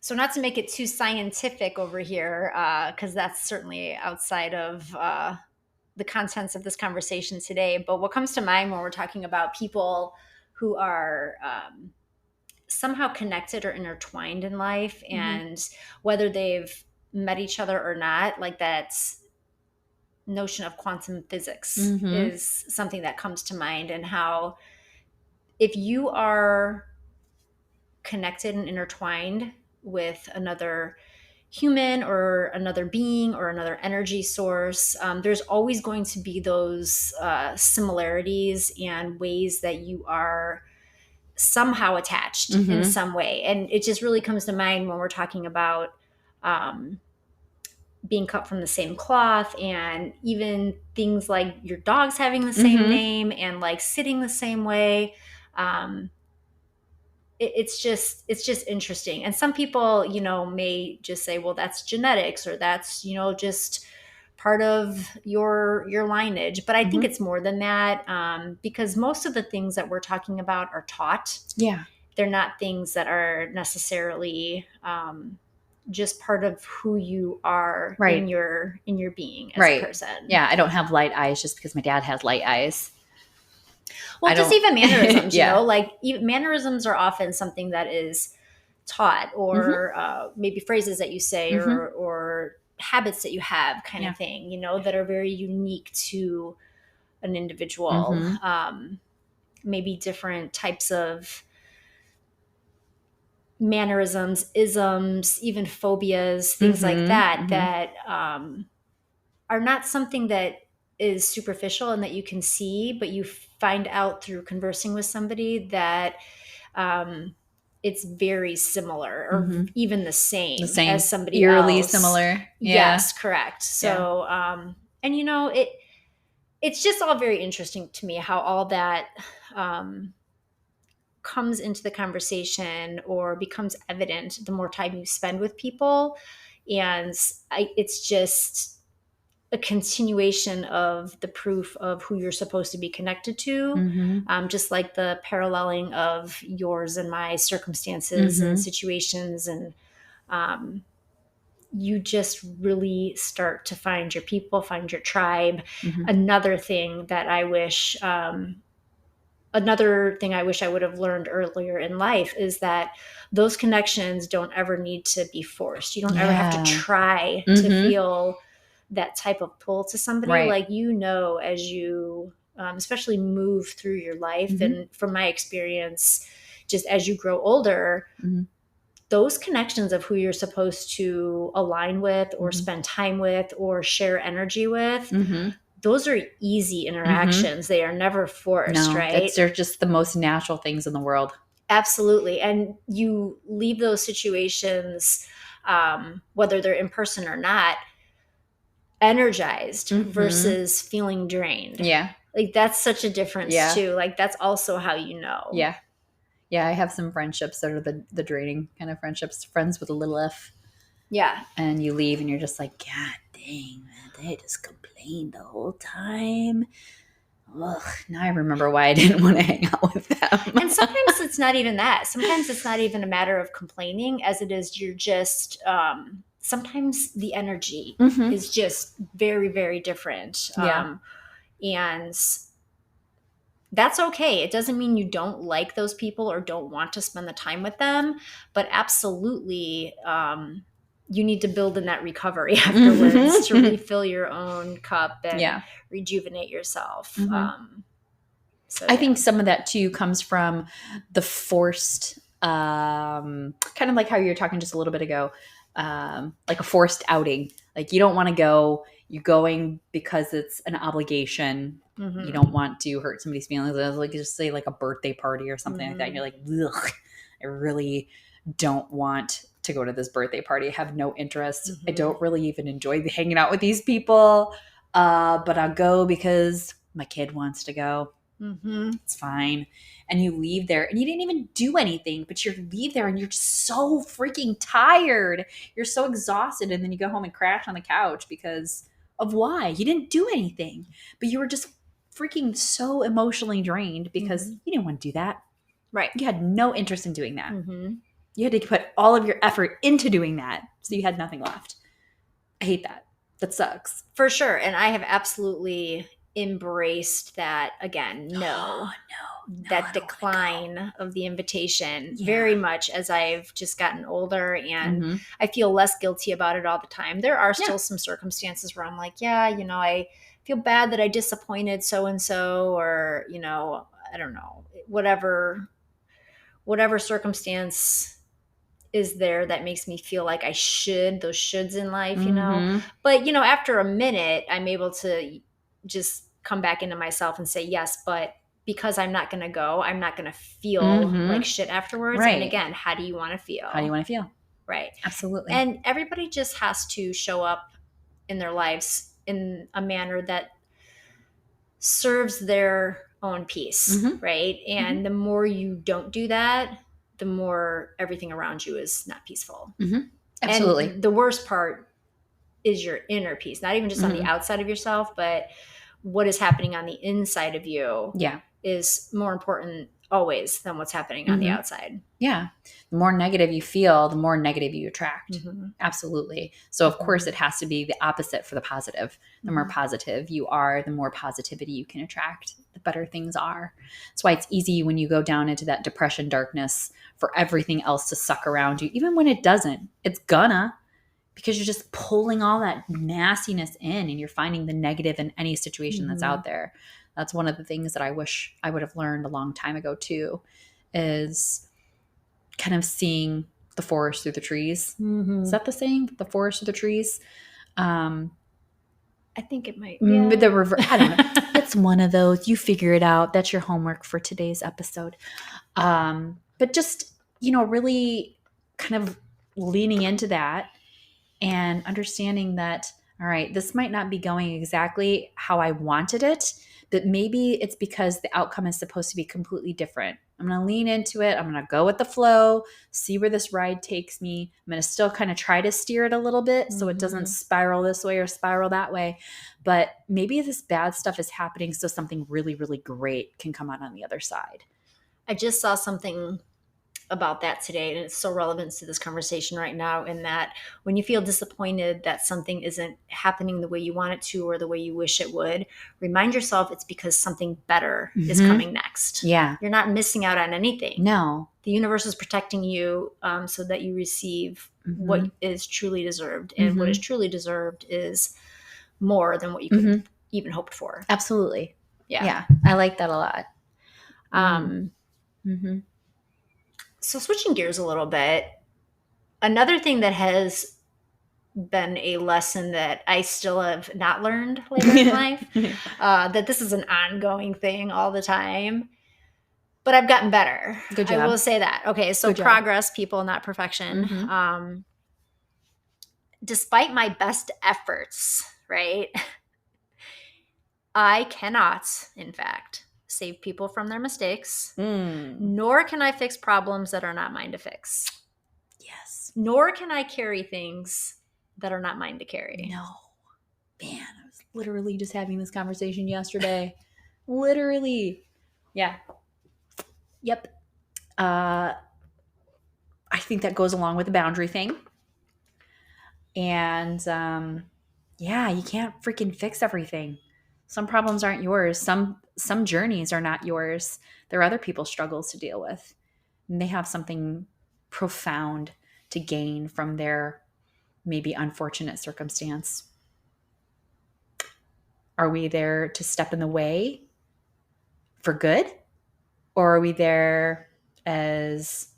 So not to make it too scientific over here, because that's certainly outside of the contents of this conversation today. But what comes to mind when we're talking about people who are somehow connected or intertwined in life, and whether they've met each other or not, like that notion of quantum physics is something that comes to mind, and how if you are connected and intertwined with another human or another being or another energy source, there's always going to be those similarities and ways that you are somehow attached in some way. And it just really comes to mind when we're talking about being cut from the same cloth, and even things like your dogs having the same name and like sitting the same way. It's just interesting. And some people, may just say, well, that's genetics, or that's, just part of your lineage. But I think it's more than that, because most of the things that we're talking about are taught. Yeah. They're not things that are necessarily just part of who you are in your being as a person. Yeah. I don't have light eyes just because my dad has light eyes. Well, just even mannerisms, like mannerisms are often something that is taught, or maybe phrases that you say, or habits that you have kind of thing, that are very unique to an individual. Maybe different types of mannerisms, isms, even phobias, things like that, that are not something that is superficial and that you can see, but you find out through conversing with somebody that it's very similar, or even the same as somebody eerily else. Similar. Yes, correct. So, and it's just all very interesting to me how all that comes into the conversation or becomes evident the more time you spend with people. And it's just a continuation of the proof of who you're supposed to be connected to, just like the paralleling of yours and my circumstances and situations. And you just really start to find your people, find your tribe. Another thing that I wish I would have learned earlier in life is that those connections don't ever need to be forced. You don't ever have to try to feel that type of pull to somebody. Right. Like, as you especially move through your life, and from my experience, just as you grow older, those connections of who you're supposed to align with or spend time with or share energy with, those are easy interactions. They are never forced, right? They're just the most natural things in the world. Absolutely. And you leave those situations, whether they're in person or not, energized versus feeling drained. Yeah. Like, that's such a difference too. Like, that's also how you know. Yeah. Yeah. I have some friendships that are the draining kind of friendships, friends with a little F. Yeah. And you leave and you're just like, God dang, man, they just complained the whole time. Ugh, now I remember why I didn't want to hang out with them. And sometimes it's not even that. Sometimes it's not even a matter of complaining as it is you're just, sometimes the energy is just very, very different. And that's okay. It doesn't mean you don't like those people or don't want to spend the time with them, but absolutely, you need to build in that recovery afterwards to refill your own cup and rejuvenate yourself. I think some of that too comes from the forced, kind of like how you were talking just a little bit ago, like a forced outing. Like, you don't want to go, you're going because it's an obligation. You don't want to hurt somebody's feelings. Like, just say like a birthday party or something like that. And you're like, ugh, I really don't want to go to this birthday party. I have no interest. I don't really even enjoy hanging out with these people. But I'll go because my kid wants to go. It's fine. And you leave there and you didn't even do anything, but you leave there and you're just so freaking tired. You're so exhausted. And then you go home and crash on the couch because of why? You didn't do anything, but you were just freaking so emotionally drained because you didn't want to do that. Right. You had no interest in doing that. You had to put all of your effort into doing that. So you had nothing left. I hate that. That sucks. For sure. And I have absolutely embraced that again. That decline of the invitation very much as I've just gotten older, and I feel less guilty about it all the time. There are still some circumstances where I'm like, I feel bad that I disappointed so-and-so, or, I don't know, whatever circumstance is there that makes me feel like I should, those shoulds in life, but, after a minute, I'm able to just come back into myself and say, yes, but because I'm not going to go, I'm not going to feel like shit afterwards. Right. And again, how do you want to feel? How do you want to feel? Right. Absolutely. And everybody just has to show up in their lives in a manner that serves their own peace. Right. And the more you don't do that, the more everything around you is not peaceful. Absolutely. And the worst part is your inner peace, not even just on the outside of yourself, but what is happening on the inside of you is more important always than what's happening on the outside. Yeah. The more negative you feel, the more negative you attract. Absolutely. So of course it has to be the opposite for the positive. The more positive you are, the more positivity you can attract, the better things are. That's why it's easy when you go down into that depression, darkness, for everything else to suck around you. Even when it doesn't, it's gonna, because you're just pulling all that nastiness in and you're finding the negative in any situation that's out there. That's one of the things that I wish I would have learned a long time ago too, is kind of seeing the forest through the trees. Is that the saying? The forest through the trees? I think it might be. I don't know. It's one of those. You figure it out. That's your homework for today's episode. But just, really kind of leaning into that and understanding that all right, this might not be going exactly how I wanted it, but maybe it's because the outcome is supposed to be completely different. I'm going to lean into it. I'm going to go with the flow, see where this ride takes me. I'm going to still kind of try to steer it a little bit so it doesn't spiral this way or spiral that way. But maybe this bad stuff is happening so something really, really great can come out on the other side. I just saw something about that today, and it's so relevant to this conversation right now, in that when you feel disappointed that something isn't happening the way you want it to or the way you wish it would, remind yourself it's because something better is coming next. Yeah. You're not missing out on anything. No. The universe is protecting you so that you receive what is truly deserved, and what is truly deserved is more than what you could even hope for. Absolutely. Yeah. I like that a lot. So switching gears a little bit, another thing that has been a lesson that I still have not learned later in life, that this is an ongoing thing all the time, but I've gotten better. Good job. I will say that. Okay, so progress, people, not perfection. Despite my best efforts, right, I cannot, in fact, save people from their mistakes, nor can I fix problems that are not mine to fix. Yes. Nor can I carry things that are not mine to carry. No. Man, I was literally just having this conversation yesterday. Literally. Yeah. Yep. I think that goes along with the boundary thing. And yeah, you can't freaking fix everything. Some problems aren't yours. Some journeys are not yours. There are other people's struggles to deal with. And they have something profound to gain from their maybe unfortunate circumstance. Are we there to step in the way for good? Or are we there as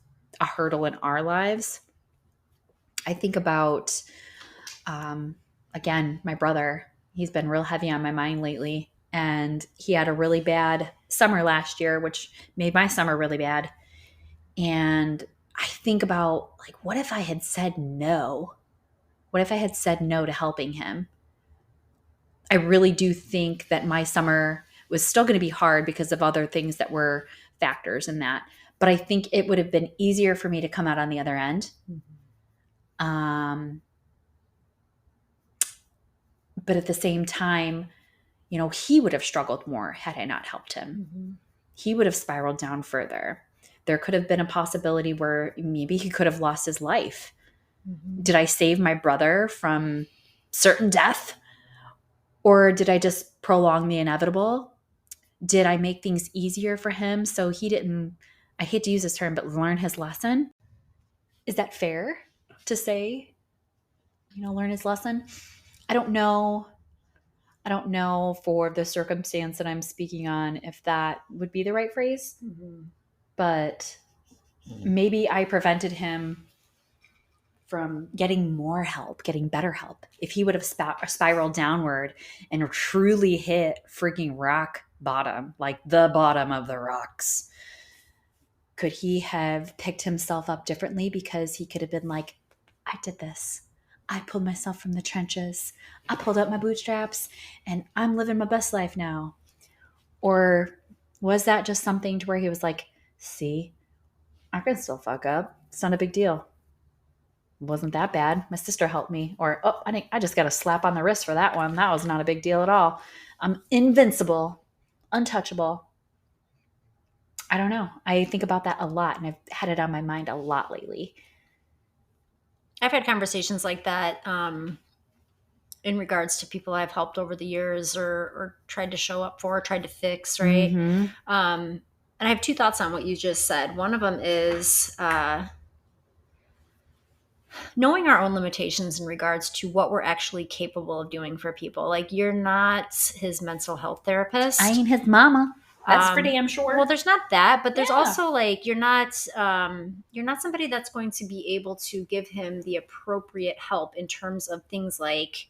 a hurdle in our lives? I think about, again, my brother. He's been real heavy on my mind lately. And he had a really bad summer last year, which made my summer really bad. And I think about, like, what if I had said no? What if I had said no to helping him? I really do think that my summer was still going to be hard because of other things that were factors in that. But I think it would have been easier for me to come out on the other end. But at the same time, you know, he would have struggled more had I not helped him. He would have spiraled down further. There could have been a possibility where maybe he could have lost his life. Did I save my brother from certain death? Or did I just prolong the inevitable? Did I make things easier for him so he didn't, I hate to use this term, but learn his lesson? Is that fair to say, you know, learn his lesson? I don't know. I don't know for the circumstance that I'm speaking on if that would be the right phrase. But maybe I prevented him from getting more help, getting better help. If he would have spiraled downward and truly hit freaking rock bottom, like the bottom of the rocks, could he have picked himself up differently? Because he could have been like, I did this. I pulled myself from the trenches. I pulled up my bootstraps and I'm living my best life now. Or was that just something to where he was like, see, I can still fuck up. It's not a big deal. It wasn't that bad. My sister helped me. Or, oh, I just got a slap on the wrist for that one. That was not a big deal at all. I'm invincible, untouchable. I don't know. I think about that a lot, and I've had it on my mind a lot lately. I've had conversations like that in regards to people I've helped over the years or tried to show up for, tried to fix, right? And I have two thoughts on what you just said. One of them is knowing our own limitations in regards to what we're actually capable of doing for people. Like, you're not his mental health therapist. I ain't his mama. That's for damn sure. Well, there's not that, but there's also, like, you're not somebody that's going to be able to give him the appropriate help in terms of things like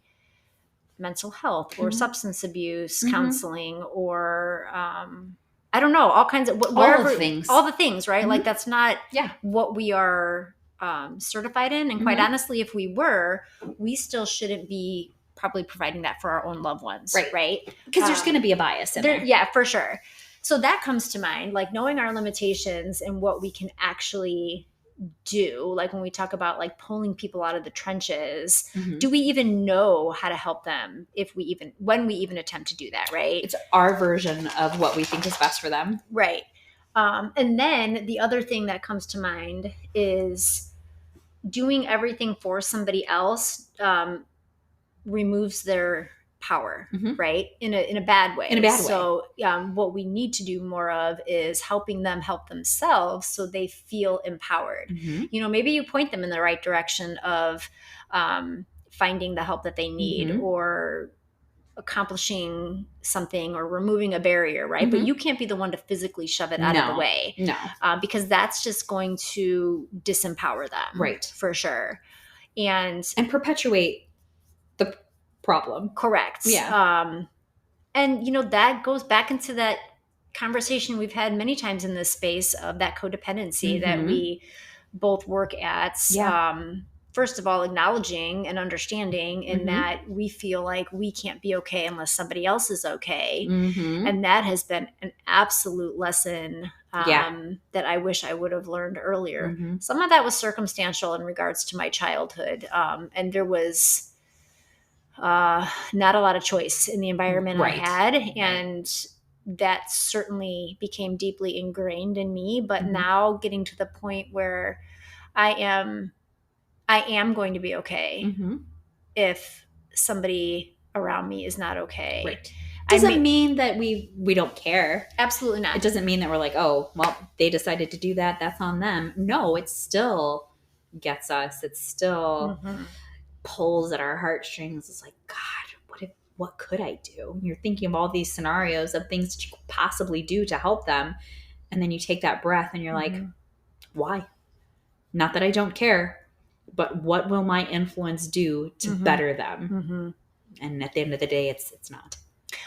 mental health or substance abuse counseling or I don't know, all kinds of all the things, right? Like, that's not what we are certified in. And quite honestly, if we were, we still shouldn't be probably providing that for our own loved ones. Right. Right. Because there's going to be a bias in there. Yeah, for sure. So that comes to mind, like knowing our limitations and what we can actually do. Like when we talk about like pulling people out of the trenches, do we even know how to help them when we even attempt to do that, right? It's our version of what we think is best for them. Right. And then the other thing that comes to mind is doing everything for somebody else removes their power, right? In a bad way. In a bad way. So what we need to do more of is helping them help themselves so they feel empowered. You know, maybe you point them in the right direction of finding the help that they need or accomplishing something or removing a barrier, right? But you can't be the one to physically shove it out of the way. No. Because that's just going to disempower them. Right. For sure. And perpetuate the problem. Correct. Yeah. And, you know, that goes back into that conversation we've had many times in this space of that codependency that we both work at. Yeah. First of all, acknowledging and understanding in that we feel like we can't be okay unless somebody else is okay. And that has been an absolute lesson that I wish I would have learned earlier. Some of that was circumstantial in regards to my childhood. And there was not a lot of choice in the environment I had. And that certainly became deeply ingrained in me. But now getting to the point where I am going to be okay if somebody around me is not okay. Right. Doesn't mean that we don't care. Absolutely not. It doesn't mean that we're like, oh, well, they decided to do that. That's on them. No, it still gets us. It still pulls at our heartstrings. It's like, God, what could I do? You're thinking of all these scenarios of things that you could possibly do to help them. And then you take that breath and you're like, why? Not that I don't care, but what will my influence do to better them? And at the end of the day, it's not.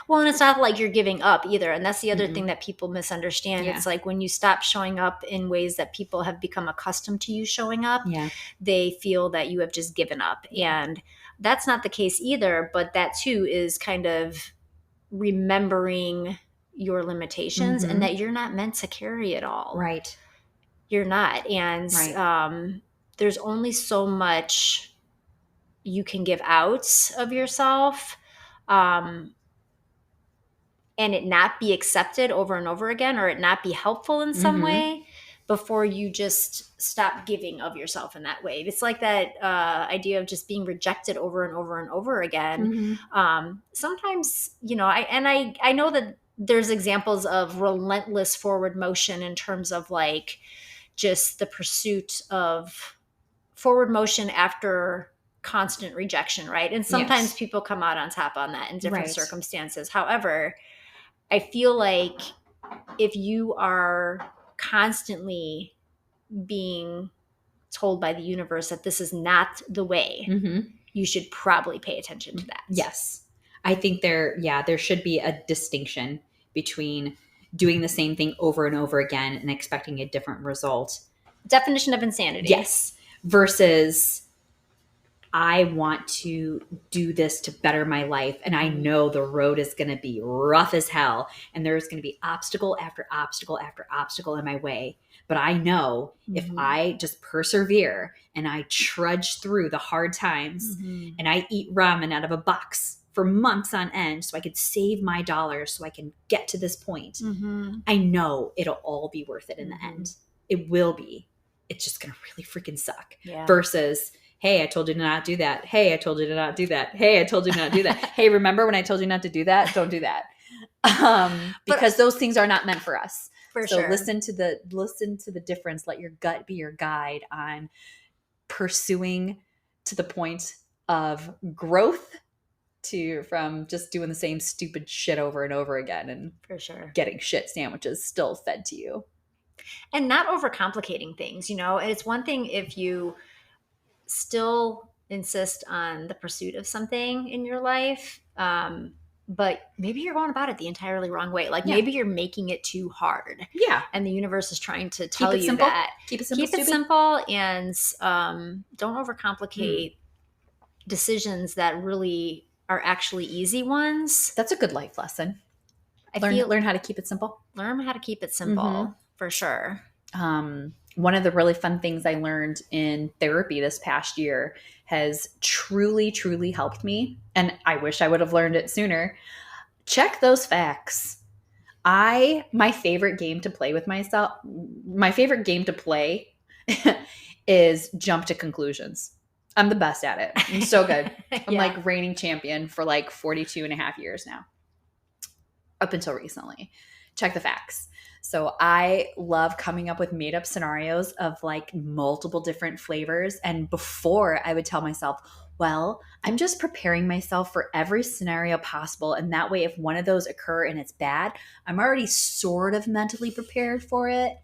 Well, and it's not like you're giving up either. And that's the other thing that people misunderstand. It's like when you stop showing up in ways that people have become accustomed to you showing up, they feel that you have just given up. And that's not the case either. But that too is kind of remembering your limitations and that you're not meant to carry it all. Right. You're not. And there's only so much you can give out of yourself. And it not be accepted over and over again, or it not be helpful in some way before you just stop giving of yourself in that way. It's like that idea of just being rejected over and over and over again. Sometimes, you know, I know that there's examples of relentless forward motion in terms of like just the pursuit of forward motion after constant rejection, right? And sometimes people come out on top on that in different circumstances. However, I feel like if you are constantly being told by the universe that this is not the way, you should probably pay attention to that. Yes. I think there should be a distinction between doing the same thing over and over again and expecting a different result. Definition of insanity. Yes. Versus I want to do this to better my life. And I know the road is going to be rough as hell. And there's going to be obstacle after obstacle after obstacle in my way. But I know if I just persevere and I trudge through the hard times and I eat ramen out of a box for months on end so I could save my dollars so I can get to this point, I know it'll all be worth it in the end. It will be. It's just going to really freaking suck. Versus, hey, I told you to not do that. Hey, I told you to not do that. Hey, I told you to not do that. Hey, remember when I told you not to do that? Don't do that. Because those things are not meant for us. So listen to the difference. Let your gut be your guide on pursuing to the point of growth from just doing the same stupid shit over and over again and getting shit sandwiches still fed to you. And not overcomplicating things, you know. And it's one thing if you still insist on the pursuit of something in your life, but maybe you're going about it the entirely wrong way. Like maybe you're making it too hard. Yeah. And the universe is trying to tell you that. Keep it simple. Keep it simple and don't overcomplicate decisions that really are actually easy ones. That's a good life lesson. I Learn how to keep it simple. Learn how to keep it simple, for sure. One of the really fun things I learned in therapy this past year has truly, truly helped me. And I wish I would have learned it sooner. Check those facts. My favorite game to play with myself, my favorite game to play is jump to conclusions. I'm the best at it. I'm so good. I'm like reigning champion for like 42 and a half years now. Up until recently. Check the facts. So I love coming up with made up scenarios of like multiple different flavors. And before I would tell myself, well, I'm just preparing myself for every scenario possible. And that way, if one of those occur and it's bad, I'm already sort of mentally prepared for it.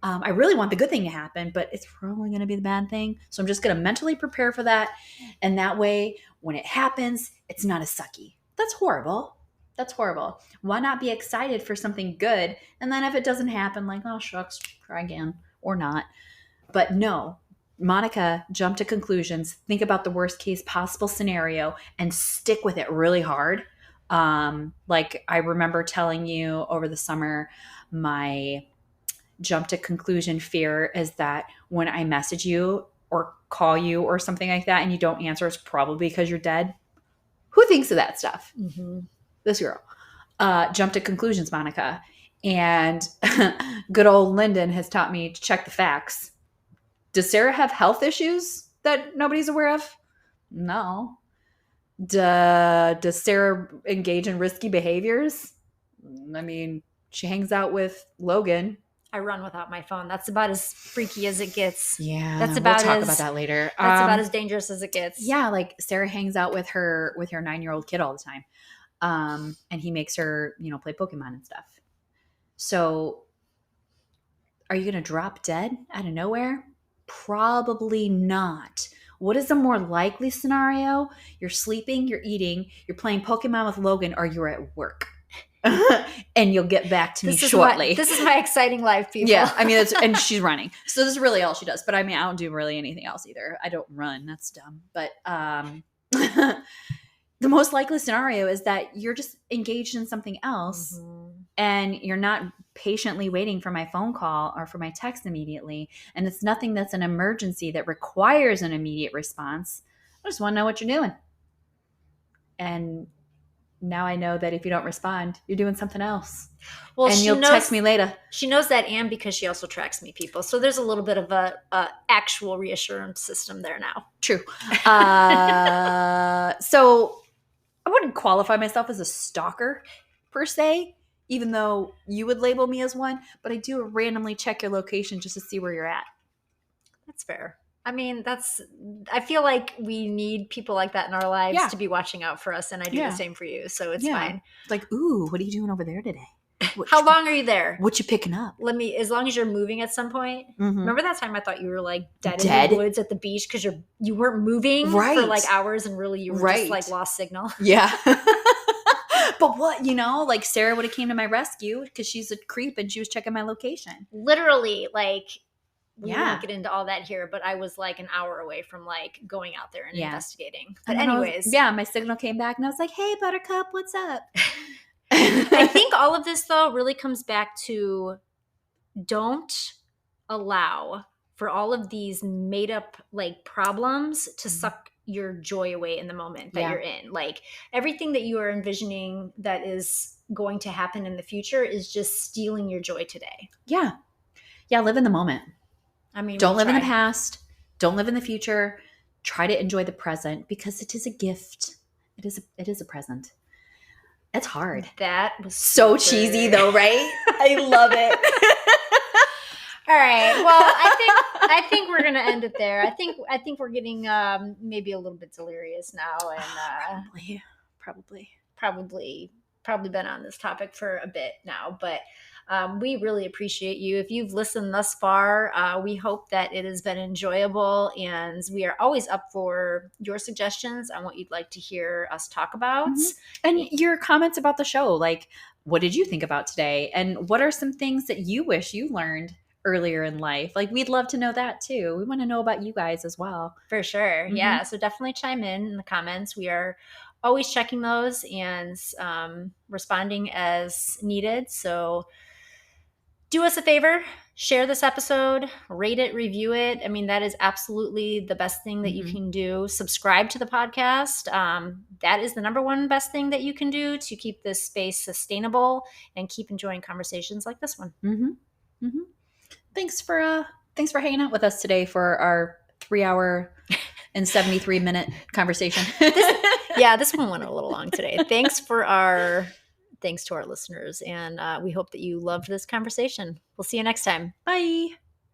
I really want the good thing to happen, but it's probably going to be the bad thing. So I'm just going to mentally prepare for that. And that way, when it happens, it's not as sucky. That's horrible. That's horrible. Why not be excited for something good? And then if it doesn't happen, like, oh, shucks, try again or not. But no, Monica, jump to conclusions. Think about the worst case possible scenario and stick with it really hard. Like I remember telling you over the summer, my jump to conclusion fear is that when I message you or call you or something like that and you don't answer, it's probably because you're dead. Who thinks of that stuff? Mm-hmm. This girl. Jump to conclusions, Monica. And good old Lyndon has taught me to check the facts. Does Sarah have health issues that nobody's aware of? No. Does Sarah engage in risky behaviors? I mean, she hangs out with Logan. I run without my phone. That's about as freaky as it gets. Yeah, we'll talk about that later. That's about as dangerous as it gets. Yeah, like Sarah hangs out with her 9-year-old kid all the time. And he makes her, play Pokemon and stuff. So are you going to drop dead out of nowhere? Probably not. What is a more likely scenario? You're sleeping, you're eating, you're playing Pokemon with Logan, or you're at work. And you'll get back to me shortly. This is my exciting life, people. Yeah, I mean, and she's running. So this is really all she does. But I mean, I don't do really anything else either. I don't run. That's dumb. But the most likely scenario is that you're just engaged in something else and you're not patiently waiting for my phone call or for my text immediately. And it's nothing that's an emergency that requires an immediate response. I just want to know what you're doing. And now I know that if you don't respond, you're doing something else. Well, and you'll text me later. She knows that, and because she also tracks me, people. So there's a little bit of a actual reassurance system there now. True. So I wouldn't qualify myself as a stalker per se, even though you would label me as one. But I do randomly check your location just to see where you're at. That's fair. I mean, I feel like we need people like that in our lives to be watching out for us. And I do the same for you. So it's fine. Like, ooh, what are you doing over there today? How long are you there? What you picking up? As long as you're moving at some point. Mm-hmm. Remember that time I thought you were like dead in the woods at the beach because you weren't moving for like hours and really you were just like lost signal. Yeah. But what, like Sarah would have came to my rescue because she's a creep and she was checking my location. Literally, like, we won't get into all that here, but I was like an hour away from like going out there and investigating. But anyways. My signal came back and I was like, hey, Buttercup, what's up? I think all of this though really comes back to don't allow for all of these made up like problems to suck your joy away in the moment that you're in. Like everything that you are envisioning that is going to happen in the future is just stealing your joy today. Yeah. Yeah. Live in the moment. I mean, don't live in the past. Don't live in the future. Try to enjoy the present because it is a gift. It is a present. It's hard. That was so cheesy though, right? I love it. All right. Well, I think we're gonna end it there. I think we're getting maybe a little bit delirious now, and probably been on this topic for a bit now, but. We really appreciate you. If you've listened thus far, we hope that it has been enjoyable, and we are always up for your suggestions on what you'd like to hear us talk about. Mm-hmm. And your comments about the show. Like, what did you think about today? And what are some things that you wish you learned earlier in life? Like, we'd love to know that too. We want to know about you guys as well. For sure. Mm-hmm. Yeah. So definitely chime in the comments. We are always checking those and responding as needed. So do us a favor, share this episode, rate it, review it. I mean, that is absolutely the best thing that you can do. Subscribe to the podcast. That is the number one best thing that you can do to keep this space sustainable and keep enjoying conversations like this one. Thanks for hanging out with us today for our 3-hour and 73-minute conversation. This one went a little long today. Thanks to our listeners. And we hope that you loved this conversation. We'll see you next time. Bye.